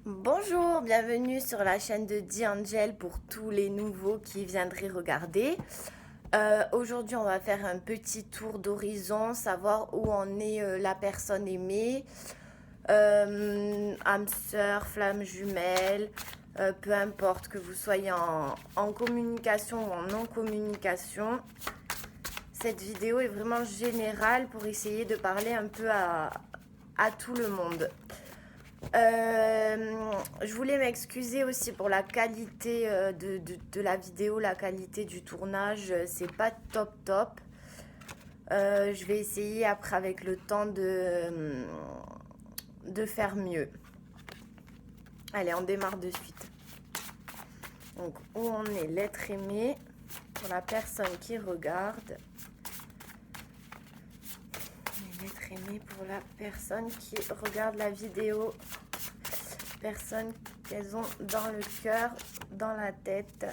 Bonjour, bienvenue sur la chaîne de Angel pour tous les nouveaux qui viendraient regarder. Aujourd'hui, on va faire un petit tour d'horizon, savoir où en est la personne aimée, âme sœur, flamme jumelle, peu importe que vous soyez en communication ou en non-communication. Cette vidéo est vraiment générale pour essayer de parler un peu à tout le monde. Je voulais m'excuser aussi pour la qualité de la vidéo, la qualité du tournage, c'est pas top. Je vais essayer après avec le temps de faire mieux. Allez, on démarre de suite. Donc, où on est l'être aimé pour la personne qui regarde. L'être aimé pour la personne qui regarde la vidéo. Personnes qu'elles ont dans le cœur, dans la tête.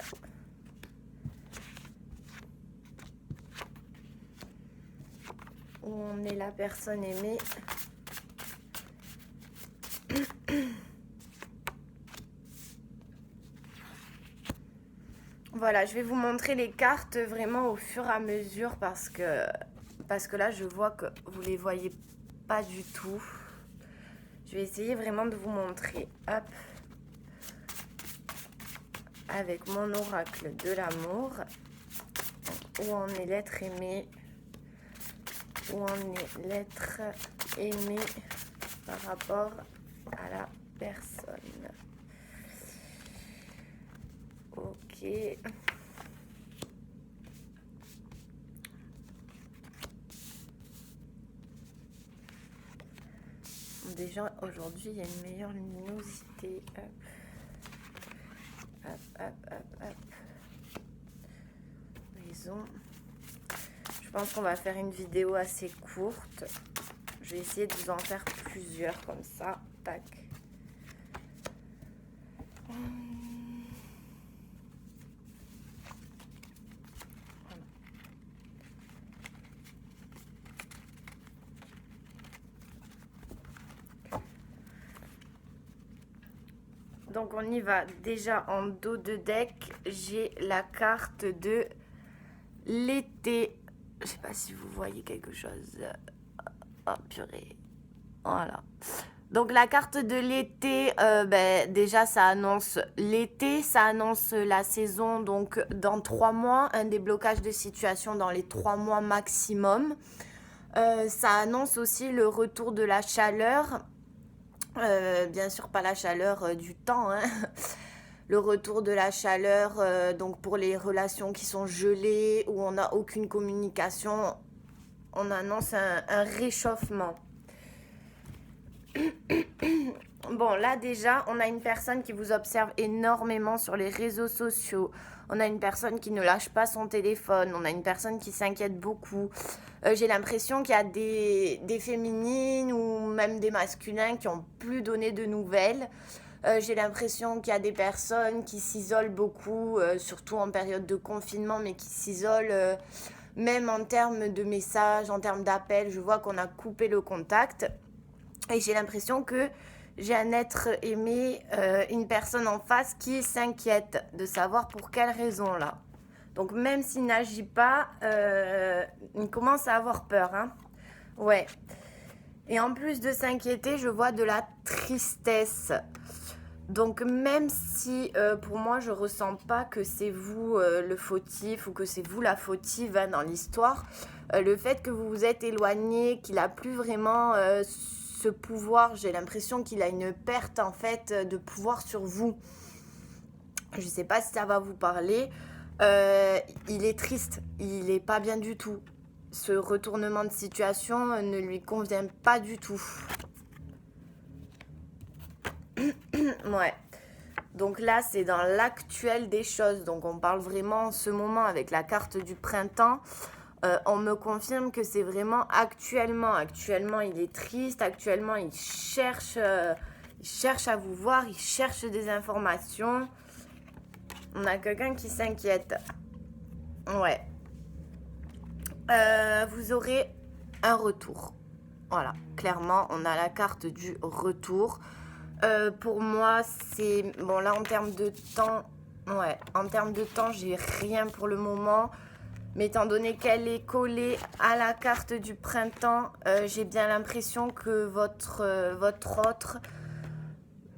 Où on est la personne aimée. Voilà, je vais vous montrer les cartes vraiment au fur et à mesure parce que là, je vois que vous les voyez pas du tout. Je vais essayer vraiment de vous montrer. Hop. Avec mon oracle de l'amour. Où en est l'être aimé. Où en est l'être aimé par rapport à la personne. Ok. Déjà, aujourd'hui, il y a une meilleure luminosité. Hop. Raison. Je pense qu'on va faire une vidéo assez courte. Je vais essayer de vous en faire plusieurs comme ça. Tac. Donc on y va. Déjà en dos de deck, j'ai la carte de l'été. Je sais pas si vous voyez quelque chose. Oh purée. Voilà. Donc la carte de l'été, déjà ça annonce l'été, ça annonce la saison, donc dans 3 mois, un déblocage de situation dans les 3 mois maximum. Ça annonce aussi le retour de la chaleur. Bien sûr pas la chaleur du temps, hein. Le retour de la chaleur, donc pour les relations qui sont gelées, où on n'a aucune communication, on annonce un réchauffement. Bon, là déjà, on a une personne qui vous observe énormément sur les réseaux sociaux. On a une personne qui ne lâche pas son téléphone. On a une personne qui s'inquiète beaucoup. J'ai l'impression qu'il y a des féminines ou même des masculins qui n'ont plus donné de nouvelles. J'ai l'impression qu'il y a des personnes qui s'isolent beaucoup, surtout en période de confinement, mais qui s'isolent même en termes de messages, en termes d'appels. Je vois qu'on a coupé le contact. Et j'ai l'impression que j'ai un être aimé, une personne en face qui s'inquiète de savoir pour quelle raison là. Donc même s'il n'agit pas, il commence à avoir peur. Hein. Ouais. Et en plus de s'inquiéter, je vois de la tristesse. Donc même si pour moi je ressens pas que c'est vous le fautif ou que c'est vous la fautive hein, dans l'histoire, le fait que vous vous êtes éloigné, qu'il a plus vraiment ce pouvoir, j'ai l'impression qu'il a une perte en fait de pouvoir sur vous. Je sais pas si ça va vous parler. Il est triste, il est pas bien du tout. Ce retournement de situation ne lui convient pas du tout. Ouais. Donc là, c'est dans l'actuel des choses. Donc on parle vraiment en ce moment avec la carte du printemps. On me confirme que c'est vraiment actuellement. Actuellement, il est triste. Actuellement, il cherche à vous voir. Il cherche des informations. On a quelqu'un qui s'inquiète. Ouais. Vous aurez un retour. Voilà. Clairement, on a la carte du retour. Pour moi, c'est... Bon, là, en termes de temps... Ouais, en termes de temps, j'ai rien pour le moment. Mais étant donné qu'elle est collée à la carte du printemps, j'ai bien l'impression que votre autre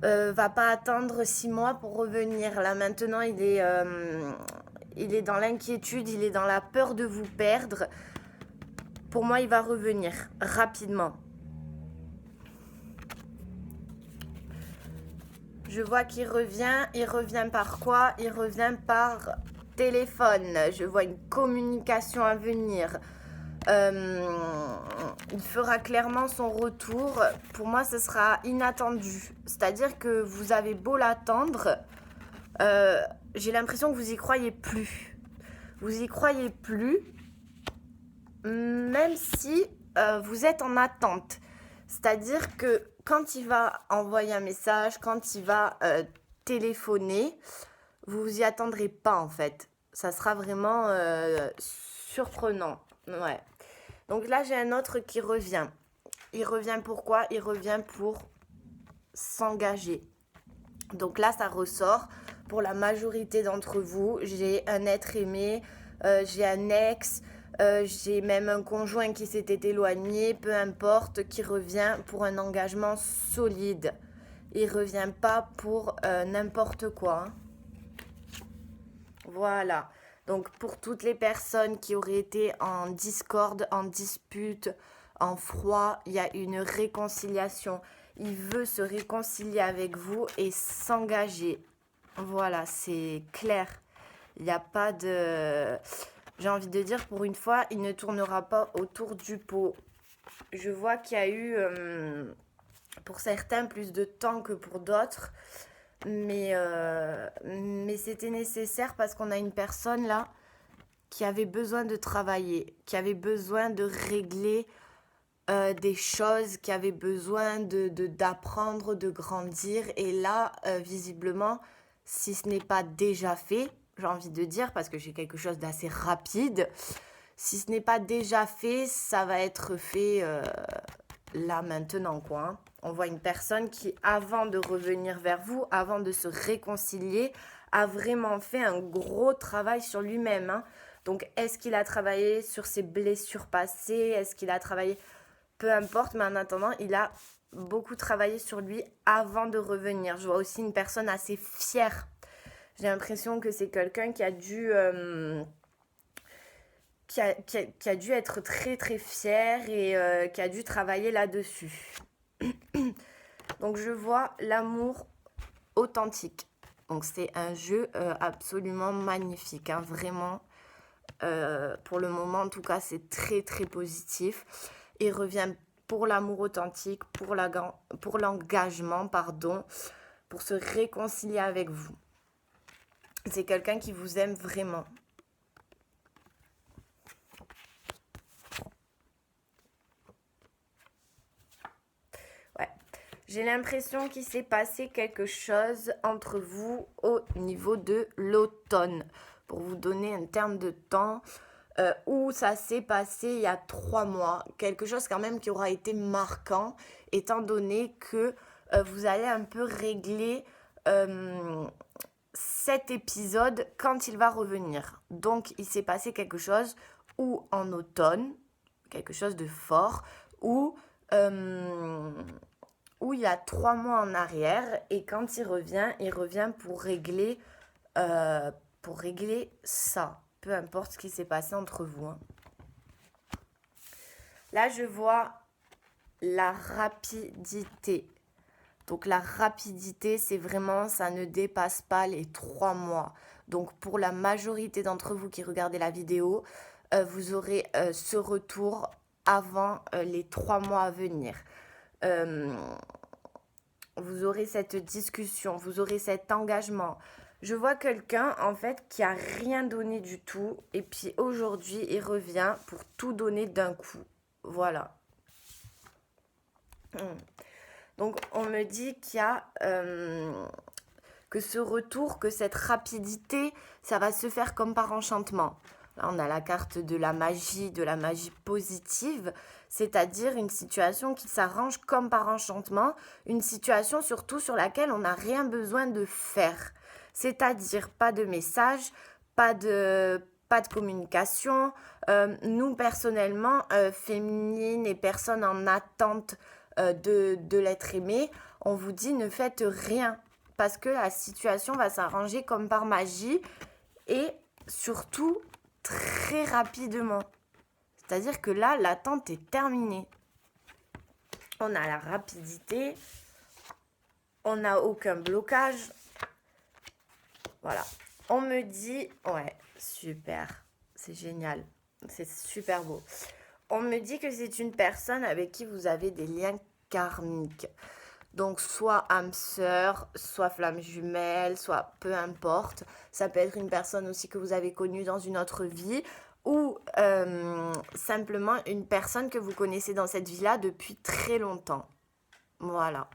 va pas attendre 6 mois pour revenir. Là, maintenant, il est dans l'inquiétude, il est dans la peur de vous perdre. Pour moi, il va revenir rapidement. Je vois qu'il revient. Il revient par quoi? Il revient par téléphone. Je vois une communication à venir. Il fera clairement son retour. Pour moi, ce sera inattendu. C'est-à-dire que vous avez beau l'attendre, j'ai l'impression que vous y croyez plus. Vous y croyez plus, même si vous êtes en attente. C'est-à-dire que quand il va envoyer un message, quand il va téléphoner, vous vous y attendrez pas en fait. Ça sera vraiment surprenant. Ouais. Donc là, j'ai un autre qui revient. Il revient pourquoi? Il revient pour s'engager. Donc là, ça ressort. Pour la majorité d'entre vous, j'ai un être aimé, j'ai un ex, j'ai même un conjoint qui s'était éloigné, peu importe, qui revient pour un engagement solide. Il revient pas pour n'importe quoi. Hein. Voilà. Donc pour toutes les personnes qui auraient été en discorde, en dispute, en froid, il y a une réconciliation. Il veut se réconcilier avec vous et s'engager. Voilà, c'est clair. Il n'y a pas de... J'ai envie de dire, pour une fois, il ne tournera pas autour du pot. Je vois qu'il y a eu, pour certains, plus de temps que pour d'autres. Mais c'était nécessaire parce qu'on a une personne là qui avait besoin de travailler, qui avait besoin de régler des choses, qui avait besoin d'apprendre, de grandir. Et là, visiblement, si ce n'est pas déjà fait, j'ai envie de dire, parce que j'ai quelque chose d'assez rapide, si ce n'est pas déjà fait, ça va être fait là maintenant, quoi. Hein. On voit une personne qui, avant de revenir vers vous, avant de se réconcilier, a vraiment fait un gros travail sur lui-même. Hein. Donc, est-ce qu'il a travaillé sur ses blessures passées? Est-ce qu'il a travaillé... Peu importe, mais en attendant, il a beaucoup travaillé sur lui avant de revenir. Je vois aussi une personne assez fière. J'ai l'impression que c'est quelqu'un qui a dû... Qui a dû être très très fier et qui a dû travailler là-dessus. Donc je vois l'amour authentique. Donc c'est un jeu absolument magnifique, hein, vraiment. Pour le moment, en tout cas, c'est très très positif. Il revient pour l'amour authentique, pour l'engagement, pardon, pour se réconcilier avec vous. C'est quelqu'un qui vous aime vraiment. J'ai l'impression qu'il s'est passé quelque chose entre vous au niveau de l'automne. Pour vous donner un terme de temps où ça s'est passé il y a 3 mois. Quelque chose quand même qui aura été marquant étant donné que vous allez un peu régler cet épisode quand il va revenir. Donc il s'est passé quelque chose ou en automne, quelque chose de fort, ou... où il y a 3 mois en arrière et quand il revient pour régler ça. Peu importe ce qui s'est passé entre vous. Hein. Là, je vois la rapidité. Donc la rapidité, c'est vraiment, ça ne dépasse pas les 3 mois. Donc pour la majorité d'entre vous qui regardez la vidéo, vous aurez ce retour avant les 3 mois à venir. Vous aurez cette discussion, vous aurez cet engagement. Je vois quelqu'un en fait qui a rien donné du tout et puis aujourd'hui il revient pour tout donner d'un coup. Voilà. Donc on me dit qu'il y a que ce retour, que cette rapidité, ça va se faire comme par enchantement. Là, on a la carte de la magie positive, c'est-à-dire une situation qui s'arrange comme par enchantement, une situation surtout sur laquelle on n'a rien besoin de faire. C'est-à-dire pas de message, pas de communication. Nous, personnellement, féminines et personnes en attente de l'être aimé, on vous dit ne faites rien parce que la situation va s'arranger comme par magie et surtout très rapidement. C'est-à-dire que là, l'attente est terminée. On a la rapidité, on n'a aucun blocage. Voilà. On me dit, ouais, super, c'est génial, c'est super beau. On me dit que c'est une personne avec qui vous avez des liens karmiques. Donc soit âme sœur, soit flamme jumelle, soit peu importe. Ça peut être une personne aussi que vous avez connue dans une autre vie ou simplement une personne que vous connaissez dans cette vie-là depuis très longtemps. Voilà.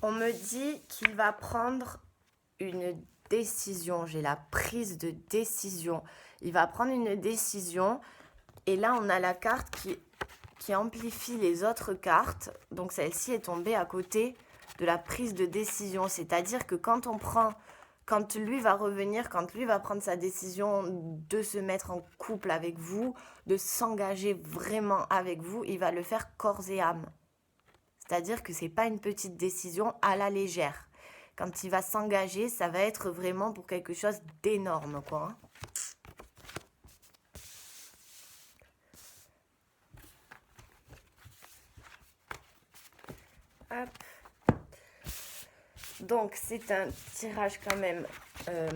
On me dit qu'il va prendre une décision. J'ai la prise de décision. Il va prendre une décision et là on a la carte qui amplifie les autres cartes. Donc celle-ci est tombée à côté de la prise de décision. C'est-à-dire que quand lui va revenir, quand lui va prendre sa décision de se mettre en couple avec vous, de s'engager vraiment avec vous, il va le faire corps et âme. C'est-à-dire que c'est pas une petite décision à la légère. Quand il va s'engager, ça va être vraiment pour quelque chose d'énorme, quoi. Hop. Donc c'est un tirage quand même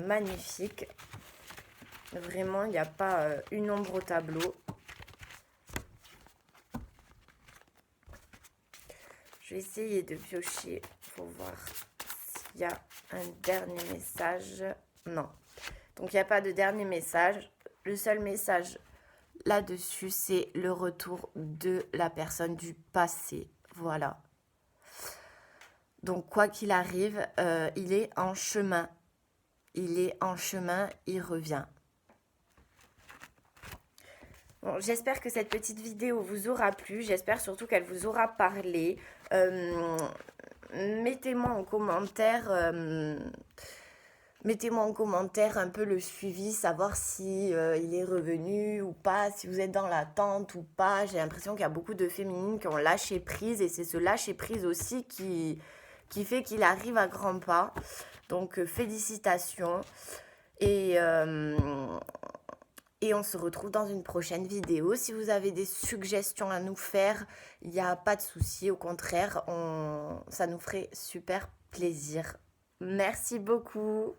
magnifique. Vraiment, il n'y a pas une ombre au tableau. Je vais essayer de piocher pour voir s'il y a un dernier message. Non. Donc il n'y a pas de dernier message. Le seul message là-dessus, c'est le retour de la personne du passé. Voilà. Donc, quoi qu'il arrive, il est en chemin. Il est en chemin, il revient. Bon, j'espère que cette petite vidéo vous aura plu. J'espère surtout qu'elle vous aura parlé. Mettez-moi en commentaire un peu le suivi, savoir si il est revenu ou pas, si vous êtes dans l'attente ou pas. J'ai l'impression qu'il y a beaucoup de féminines qui ont lâché prise et c'est ce lâcher prise aussi qui fait qu'il arrive à grands pas. Donc félicitations et on se retrouve dans une prochaine vidéo. Si vous avez des suggestions à nous faire, il n'y a pas de souci. Au contraire, ça nous ferait super plaisir. Merci beaucoup.